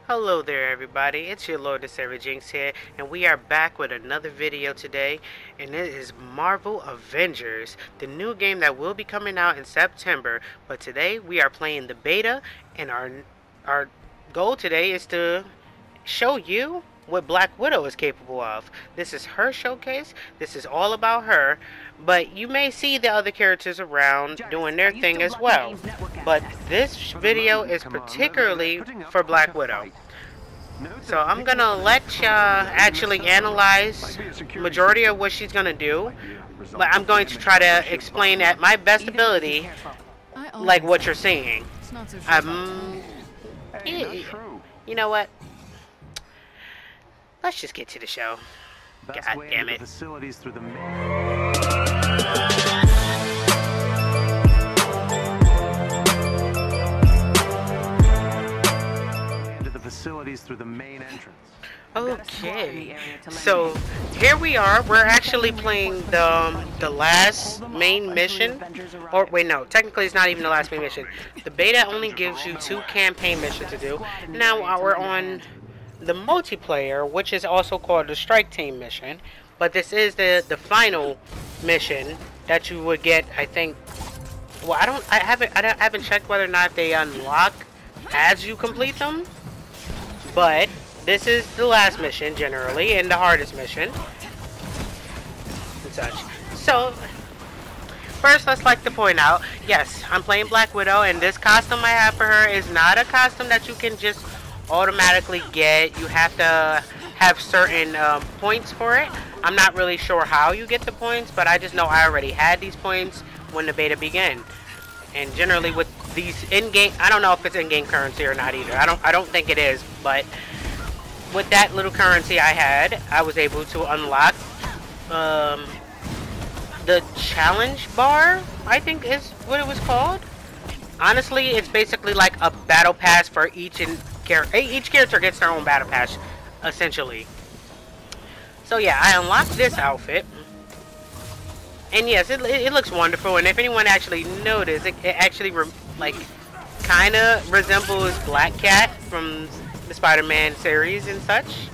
Hello there everybody, it's your Lord the Server Jinx here, and we are back with another video today, and it is Marvel Avengers, the new game that will be coming out in September. But today we are playing the beta, and our goal today is to show you what Black Widow is capable of. This is her showcase, this is all about her, but you may see the other characters around doing their thing as well. But this video is particularly for Black Widow. So I'm gonna let actually analyze majority of what she's gonna do, but I'm going to try to explain at my best ability, like what you're seeing. You know what? Let's just get to the show. God damn it. Facilities through the main entrance. Okay, so here we are. We're actually playing the last main mission. Or wait, no, technically it's not even the last main mission. The beta only gives you 2 campaign missions to do. Now we're on the multiplayer, which is also called the Strike Team mission. But this is the final mission that you would get. I think. Well, I haven't checked whether or not they unlock as you complete them. But this is the last mission generally, and the hardest mission and such. So first, let's like to point out, yes, I'm playing Black Widow, and this costume I have for her is not a costume that you can just automatically get. You have to have certain points for it. I'm not really sure how you get the points, but I just know I already had these points when the beta began. And generally with these in-game, I don't know if it's in-game currency or not either. I don't think it is, but with that little currency I had, I was able to unlock the challenge bar, I think is what it was called. Honestly, it's basically like a battle pass for each character gets their own battle pass, essentially. So yeah, I unlocked this outfit. And yes, it looks wonderful, and if anyone actually noticed, it actually kind of resembles Black Cat from the Spider-Man series and such.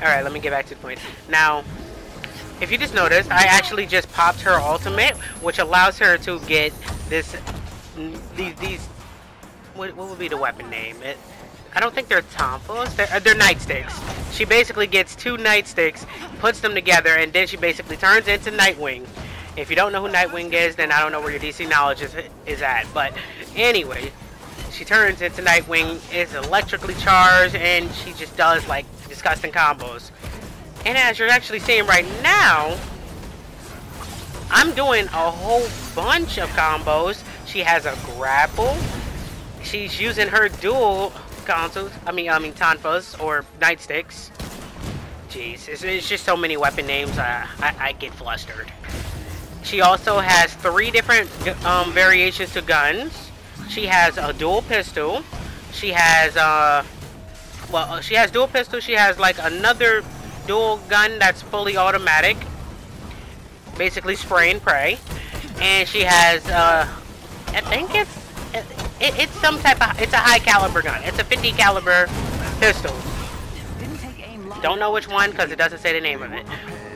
Alright, let me get back to the point. Now, if you just noticed, I actually just popped her ultimate, which allows her to get these what would be the weapon name? I don't think they're tonfas. They're nightsticks. She basically gets 2 nightsticks, puts them together, and then she basically turns into Nightwing. If you don't know who Nightwing is, then I don't know where your DC knowledge is at. But anyway, she turns into Nightwing, is electrically charged, and she just does like disgusting combos. And as you're actually seeing right now, I'm doing a whole bunch of combos. She has a grapple. She's using her dual consoles, I mean tonfas or nightsticks. Jeez, it's just so many weapon names. I get flustered. She also has 3 different variations to guns. She has a dual pistol. She has she has dual pistol. She has like another dual gun that's fully automatic, basically spray and pray. And she has I think it's some type of, it's a high caliber gun. It's a 50 caliber pistol. Don't know which one because it doesn't say the name of it.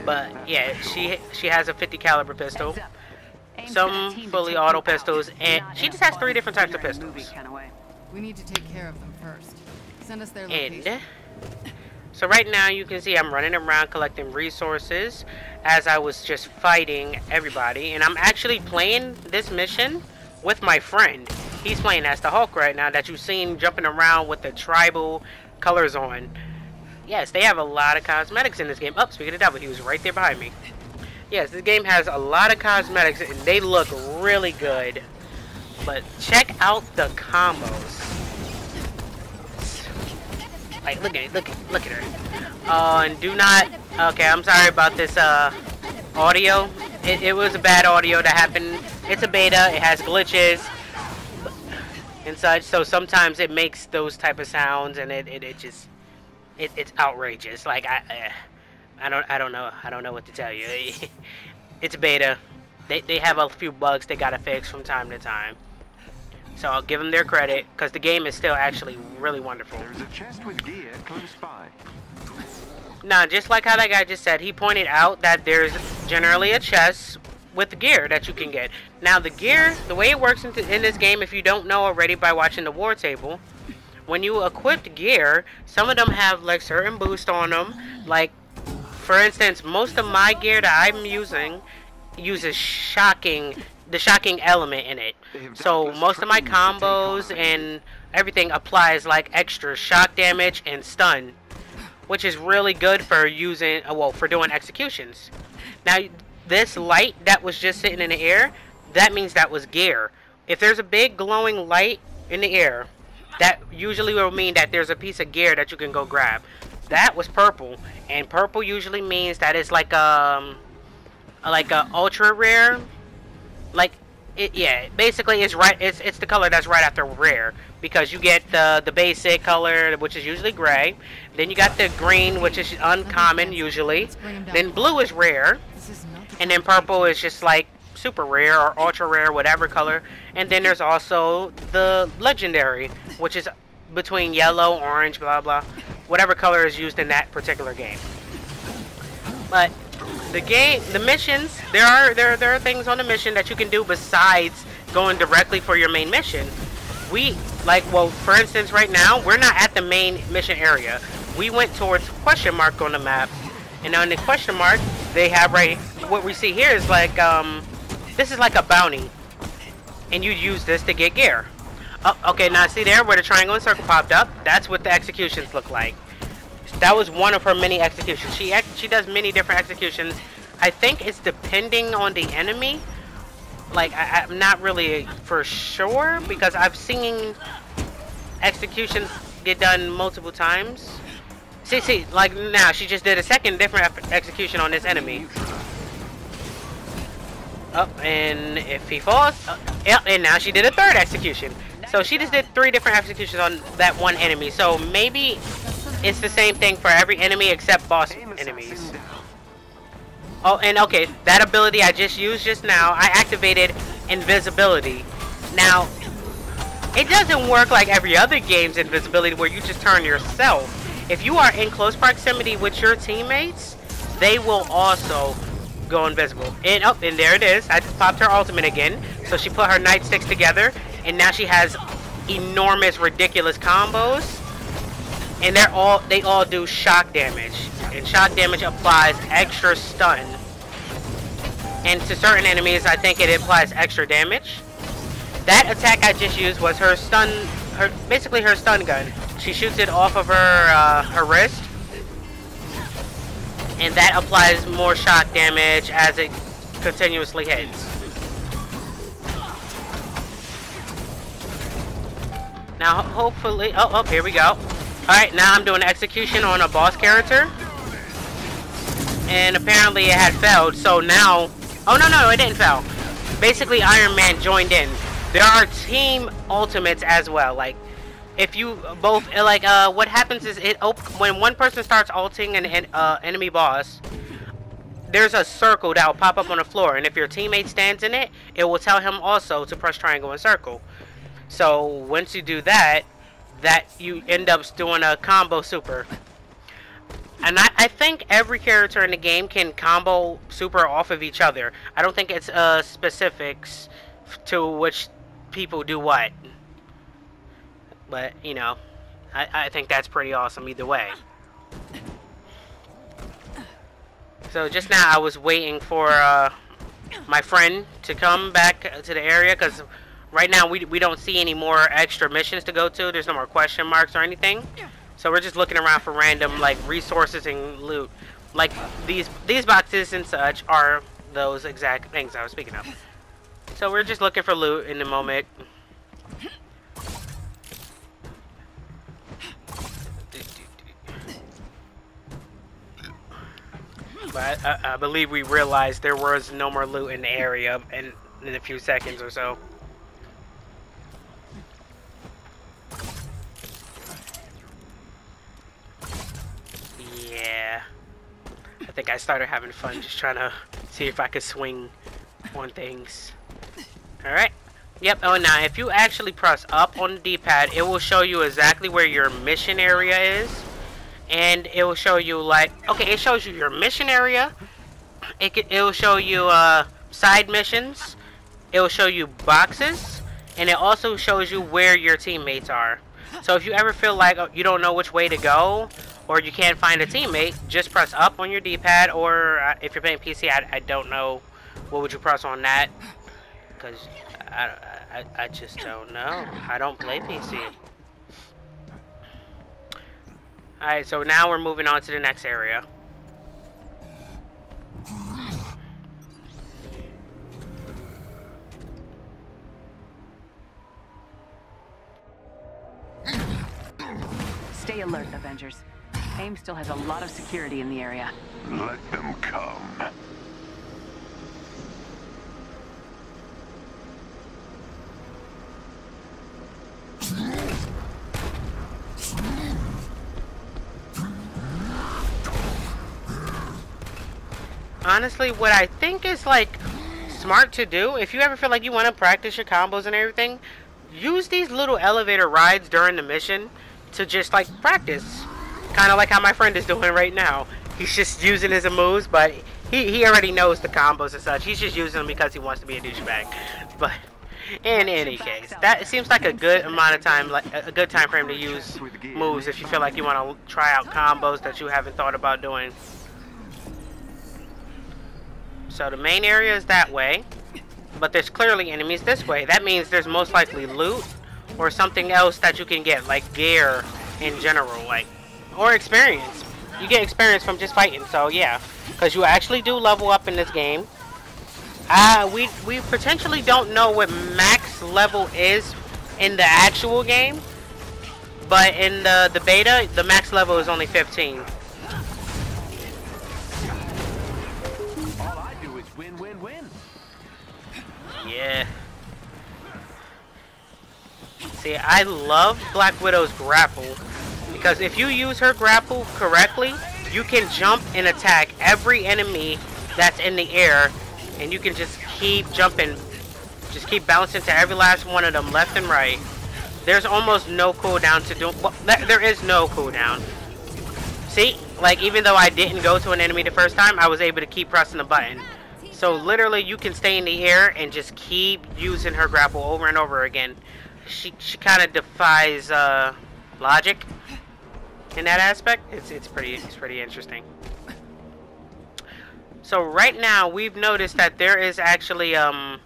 But yeah, she has a 50 caliber pistol. Some fully auto pistols, and she just has 3 different types of pistols. We need to take care of them first. Send us their location. And so right now you can see I'm running around collecting resources as I was just fighting everybody, and I'm actually playing this mission with my friend. He's playing as the Hulk right now that you've seen jumping around with the tribal colors on. Yes, they have a lot of cosmetics in this game. Oh, speaking of the devil, he was right there behind me. Yes, this game has a lot of cosmetics and they look really good. But check out the combos. Like, look at her. And do not, okay, I'm sorry about this audio. It was a bad audio that happened. It's a beta, it has glitches and such, so sometimes it makes those type of sounds, and it's outrageous. Like I don't know what to tell you. It's beta. They have a few bugs they gotta fix from time to time. So I'll give them their credit, because the game is still actually really wonderful. There's a chest with gear close by. Now, just like how that guy just said, he pointed out that there's generally a chest with gear that you can get. Now, the gear, the way it works in this game, if you don't know already by watching the war table, when you equip gear, some of them have like certain boost on them. Like, for instance, most of my gear that I'm using uses the shocking element in it. So most of my combos and everything applies like extra shock damage and stun, which is really good for using, well, for doing executions. Now, this light that was just sitting in the air, that means that was gear. If there's a big glowing light in the air, that usually will mean that there's a piece of gear that you can go grab. That was purple, and purple usually means that it's like a ultra rare. Like it, yeah. Basically, it's right. It's the color that's right after rare, because you get the basic color, which is usually gray. Then you got the green, which is uncommon usually. Then blue is rare, and then purple is just like super rare or ultra rare, whatever color. And then there's also the legendary, which is between yellow, orange, blah blah, whatever color is used in that particular game. But the missions, there are things on the mission that you can do besides going directly for your main mission. Well, for instance, right now we're not at the main mission area. We went towards question mark on the map, and on the question mark they have what we see here is like this is like a bounty, and you use this to get gear. Oh, okay, now see there where the triangle and circle popped up? That's what the executions look like. That was one of her many executions. She does many different executions. I think it's depending on the enemy. Like, I'm not really for sure, because I've seen executions get done multiple times. See, like now she just did a second different execution on this enemy. Oh, and if he falls, yeah, and now she did a third execution. So she just did 3 different executions on that one enemy. So maybe it's the same thing for every enemy except boss enemies. Oh, and okay, that ability I just used just now, I activated invisibility. Now, it doesn't work like every other game's invisibility where you just turn yourself. If you are in close proximity with your teammates, they will also go invisible. And oh, and there it is. I just popped her ultimate again. So she put her nightsticks together, and now she has enormous, ridiculous combos. And they all do shock damage. And shock damage applies extra stun. And to certain enemies, I think it applies extra damage. That attack I just used was her basically her stun gun. She shoots it off of her wrist, and that applies more shock damage as it continuously hits. Now, hopefully, oh, here we go. Alright, now I'm doing execution on a boss character. And apparently it had failed, so now... Oh, no, it didn't fail. Basically, Iron Man joined in. There are team ultimates as well. Like, if you both... Like, what happens is when one person starts ulting an enemy boss, there's a circle that will pop up on the floor. And if your teammate stands in it, it will tell him also to press triangle and circle. So, once you do that, you end up doing a combo super. And I think every character in the game can combo super off of each other. I don't think it's specifics to which people do what. But, you know, I think that's pretty awesome either way. So just now I was waiting for my friend to come back to the area, because right now we don't see any more extra missions to go to. There's no more question marks or anything. So we're just looking around for random like resources and loot. Like these boxes and such are those exact things I was speaking of. So we're just looking for loot in the moment. But I believe we realized there was no more loot in the area in a few seconds or so. Yeah, I think I started having fun just trying to see if I could swing on things. Alright, Yep, oh now if you actually press up on the D-pad, it will show you exactly where your mission area is. And it will show you like, okay, it shows you your mission area. It will show you side missions. It will show you boxes. And it also shows you where your teammates are. So if you ever feel like you don't know which way to go, or you can't find a teammate, just press up on your D-pad, or if you're playing PC, I don't know, what would you press on that? Because I just don't know. I don't play PC. Alright, so now we're moving on to the next area. Stay alert, Avengers. AIM still has a lot of security in the area. Let them come. Honestly, what I think is like smart to do, if you ever feel like you want to practice your combos and everything, use these little elevator rides during the mission to just like practice. Kind of like how my friend is doing right now. He's just using his moves, but he already knows the combos and such. He's just using them because he wants to be a douchebag. But in any case, that seems like a good amount of time, like a good time frame to use moves if you feel like you want to try out combos that you haven't thought about doing. So the main area is that way, but there's clearly enemies this way. That means there's most likely loot or something else that you can get, like gear in general, like, or experience. You get experience from just fighting, so yeah, because you actually do level up in this game. We potentially don't know what max level is in the actual game, but in the beta, the max level is only 15. All I do is win, win, win. Yeah. See, I love Black Widow's grapple, because if you use her grapple correctly, you can jump and attack every enemy that's in the air, and you can just keep jumping, just keep bouncing to every last one of them, left and right. There's almost no cooldown to do, well, there is no cooldown. See, like even though I didn't go to an enemy the first time, I was able to keep pressing the button. So literally you can stay in the air and just keep using her grapple over and over again. She kind of defies logic in that aspect. It's pretty interesting. So right now we've noticed that there is actually a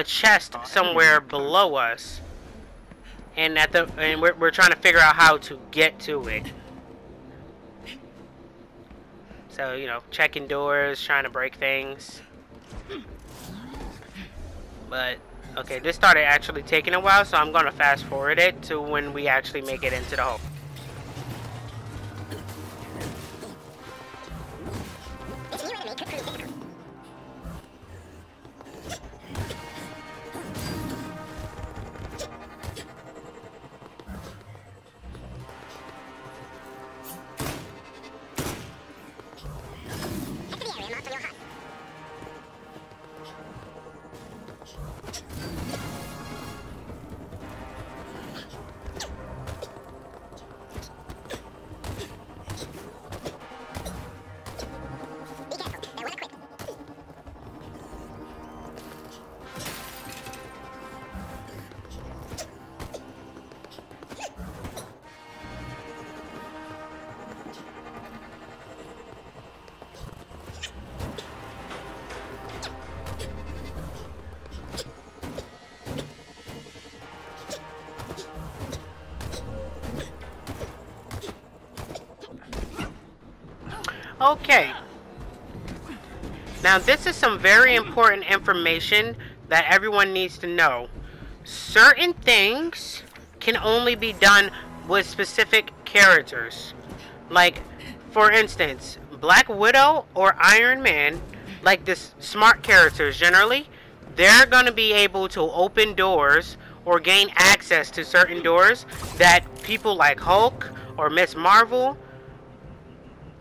chest somewhere below us, and we're trying to figure out how to get to it. So, you know, checking doors, trying to break things. But okay, this started actually taking a while, so I'm gonna fast forward it to when we actually make it into the hole. Okay. Now this is some very important information that everyone needs to know. Certain things can only be done with specific characters. Like, for instance, Black Widow or Iron Man, like this smart characters generally, they're going to be able to open doors or gain access to certain doors that people like Hulk or Miss Marvel,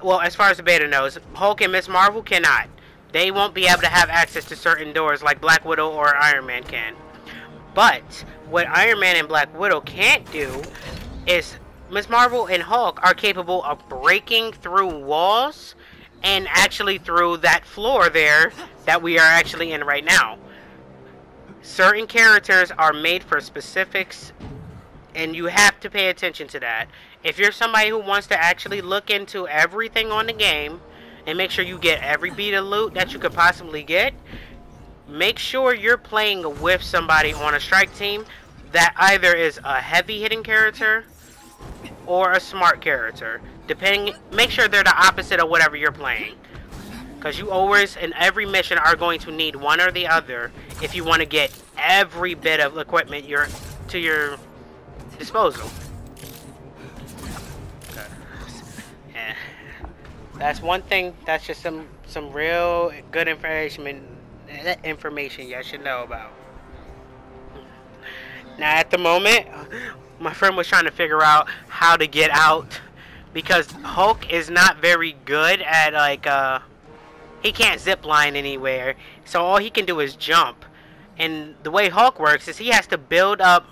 well, as far as the beta knows, Hulk and Miss Marvel cannot. They won't be able to have access to certain doors like Black Widow or Iron Man can. But what Iron Man and Black Widow can't do is Ms. Marvel and Hulk are capable of breaking through walls and actually through that floor there that we are actually in right now. Certain characters are made for specifics, and you have to pay attention to that. If you're somebody who wants to actually look into everything on the game and make sure you get every beat of loot that you could possibly get, make sure you're playing with somebody on a strike team that either is a heavy hitting character or a smart character. Make sure they're the opposite of whatever you're playing. Because you always, in every mission, are going to need one or the other if you want to get every bit of equipment to your disposal. Yeah. That's one thing, that's just some real good information you should know about. Now at the moment, my friend was trying to figure out how to get out because Hulk is not very good at he can't zip line anywhere, so all he can do is jump. And the way Hulk works is he has to build up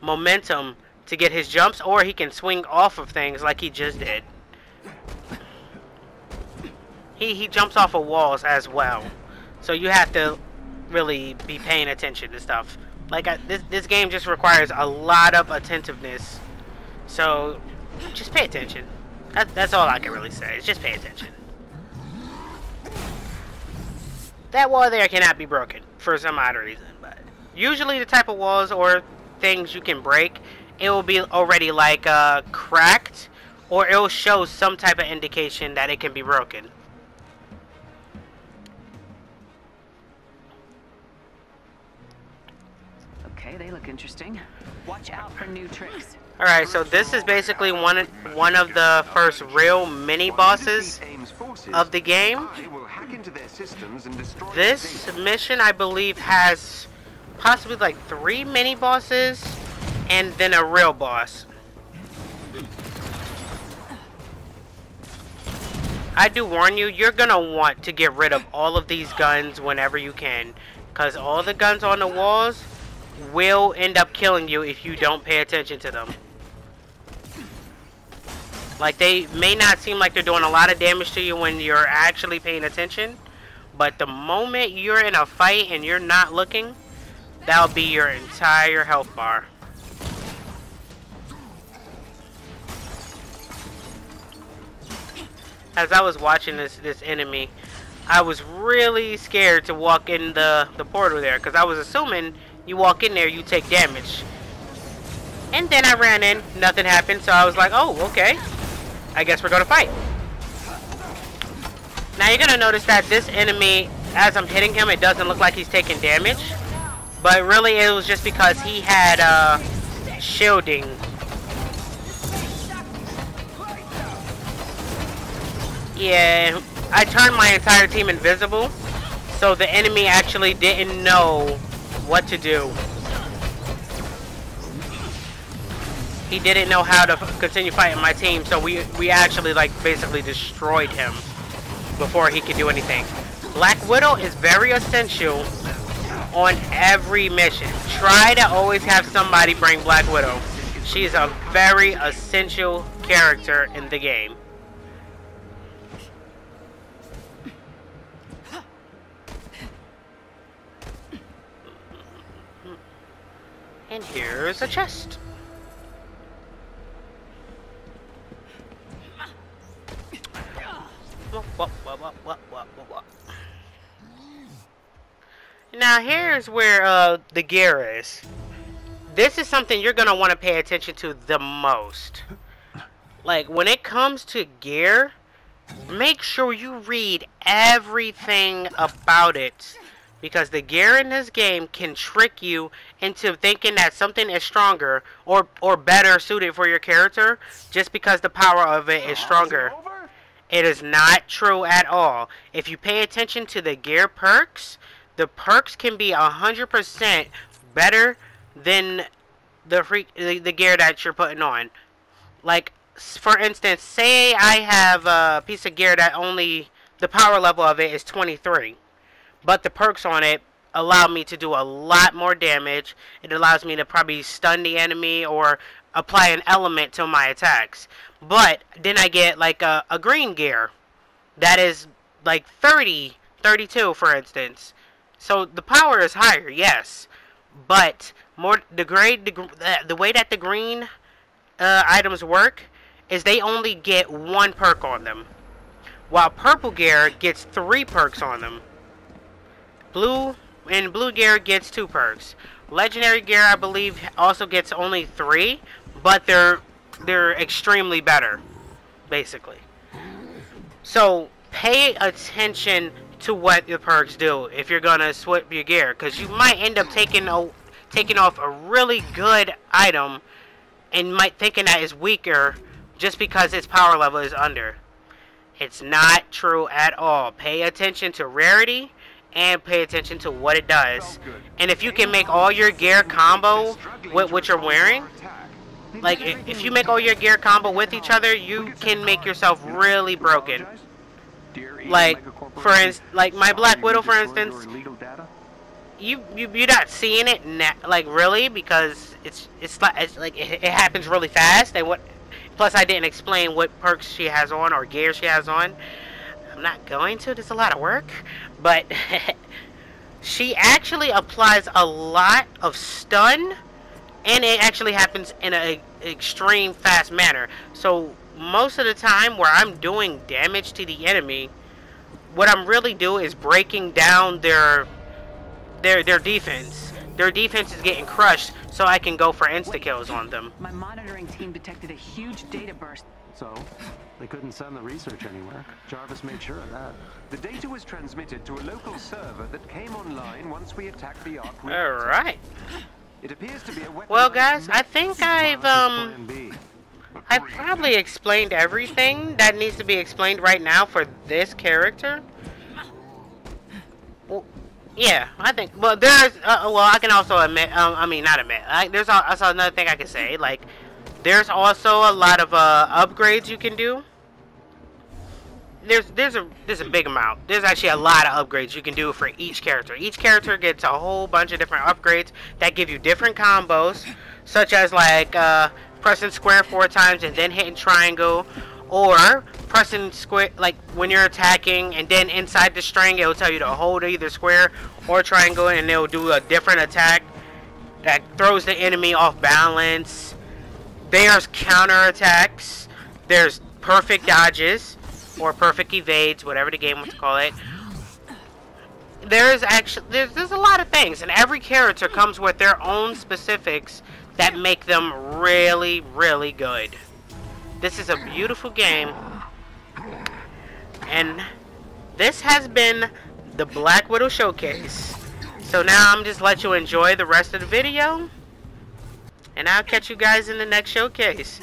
momentum to get his jumps, or he can swing off of things like he just did. He jumps off of walls as well, so you have to really be paying attention to stuff. Like this game just requires a lot of attentiveness, so just pay attention. That's all I can really say. Is just pay attention. That wall there cannot be broken for some odd reason, but usually the type of walls or things you can break, it will be already like cracked, or it will show some type of indication that it can be broken. Okay, they look interesting. Watch out for new tricks. Alright, so this is basically one of the first real mini bosses of the game. This mission, I believe, has possibly like 3 mini bosses and then a real boss. I do warn you, you're gonna want to get rid of all of these guns whenever you can, because all the guns on the walls will end up killing you if you don't pay attention to them. Like, they may not seem like they're doing a lot of damage to you when you're actually paying attention, but the moment you're in a fight and you're not looking, that'll be your entire health bar. As I was watching this enemy, I was really scared to walk in the portal there, because I was assuming you walk in there, you take damage. And then I ran in, nothing happened, so I was like, oh, okay. I guess we're gonna fight. Now you're gonna notice that this enemy, as I'm hitting him, it doesn't look like he's taking damage. But really it was just because he had shielding. Yeah, I turned my entire team invisible, so the enemy actually didn't know what to do. He didn't know how to continue fighting my team, so we actually like basically destroyed him before he could do anything. Black Widow is very essential on every mission. Try to always have somebody bring Black Widow. She's a very essential character in the game. And here's a chest. Now here's where the gear is. This is something you're gonna want to pay attention to the most. Like, when it comes to gear, make sure you read everything about it, because the gear in this game can trick you into thinking that something is stronger or better suited for your character just because the power of it is stronger. It is not true at all. If you pay attention to the gear perks, the perks can be 100% better than the gear that you're putting on. Like, for instance, say I have a piece of gear that only the power level of it is 23, but the perks on it allow me to do a lot more damage. It allows me to probably stun the enemy or apply an element to my attacks. But then I get like a green gear that is like 30, 32 for instance. So the power is higher, yes, but the way that the green items work is they only get 1 perk on them, while purple gear gets 3 perks on them. Blue gear gets 2 perks. Legendary gear, I believe, also gets only 3, but they're extremely better, basically. So pay attention to what the perks do if you're gonna switch your gear, because you might end up taking off a really good item and might thinking that is weaker just because its power level is under. It's not true at all. Pay attention to rarity and pay attention to what it does. And if you can make all your gear combo with what you're wearing, like if you make all your gear combo with each other, you can make yourself really broken. Like for instance, like my Black Widow, for instance, you're not seeing it like really, because it's like it happens really fast. And plus I didn't explain what perks she has on or gear she has on. I'm not going to. There's a lot of work, but she actually applies a lot of stun, and it actually happens in an extreme fast manner. So most of the time where I'm doing damage to the enemy, what I'm really doing is breaking down their defense. Their defense is getting crushed, so I can go for insta-kills on them. My monitoring team detected a huge data burst. So, they couldn't send the research anywhere. Jarvis made sure of that. The data was transmitted to a local server that came online once we attacked the Ark. Alright. It appears to be a well guys, I think I've probably explained everything that needs to be explained right now for this character. Well, yeah, I think. Well, there's. Well, I can also admit. I mean, not admit. There's also another thing I can say. Like, there's also a lot of upgrades you can do. There's a big amount. There's actually a lot of upgrades you can do for each character. Each character gets a whole bunch of different upgrades that give you different combos, such as like pressing square 4 times and then hitting triangle, or pressing square like when you're attacking and then inside the string it will tell you to hold either square or triangle and it'll do a different attack that throws the enemy off balance. There's counter attacks. There's perfect dodges or perfect evades, whatever the game wants to call it. There's a lot of things, and every character comes with their own specifics that make them really, really good. This is a beautiful game, and this has been the Black Widow Showcase. So now I'm just let you enjoy the rest of the video, and I'll catch you guys in the next showcase.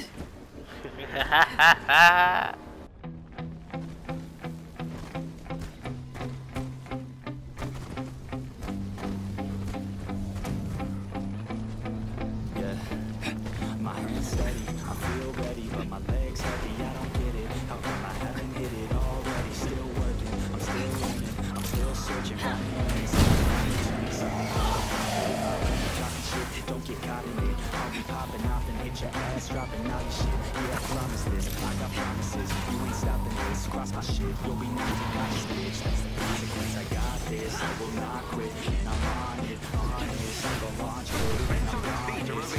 Your ass dropping out your shit. Yeah, I promise this. I got promises. You ain't stopping this. Cross my shit. You'll be needing my bitch. That's the consequence. I got this. I will not quit. And I'm on it. Honest. I'm gonna launch it. And I'm on it. No matter what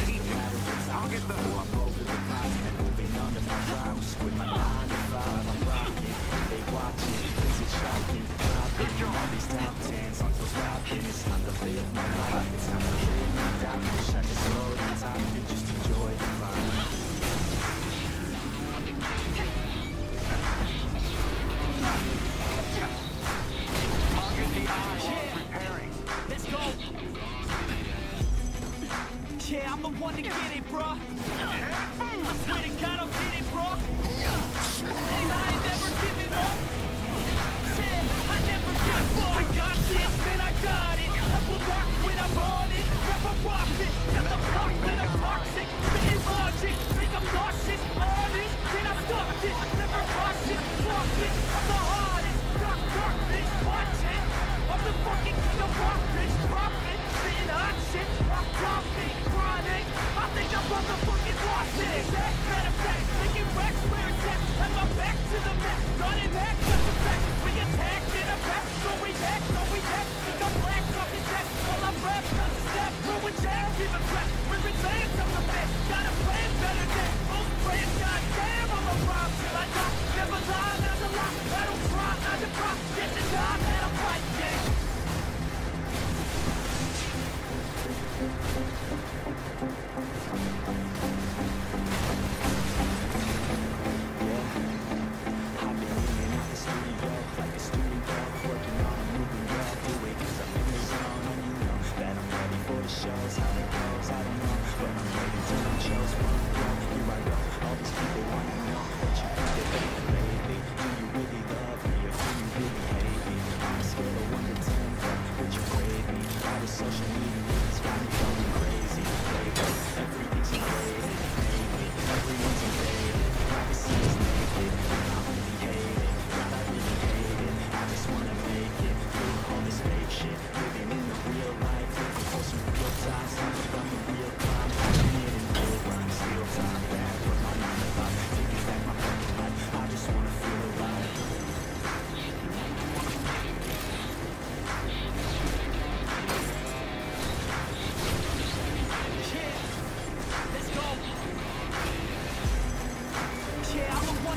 time. Oh, I'm over the clouds. And moving under my brows. With my 9 to 5, I'm rocking. They watching. Is it shocking? Dropping all these top 10s. I'm so stopping. It's time to live my life. It's time to live my life. Wish I could slow the time and just enjoy the ride. Let's go. Yeah, I'm the one to get it, bruh. I swear to God.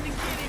and get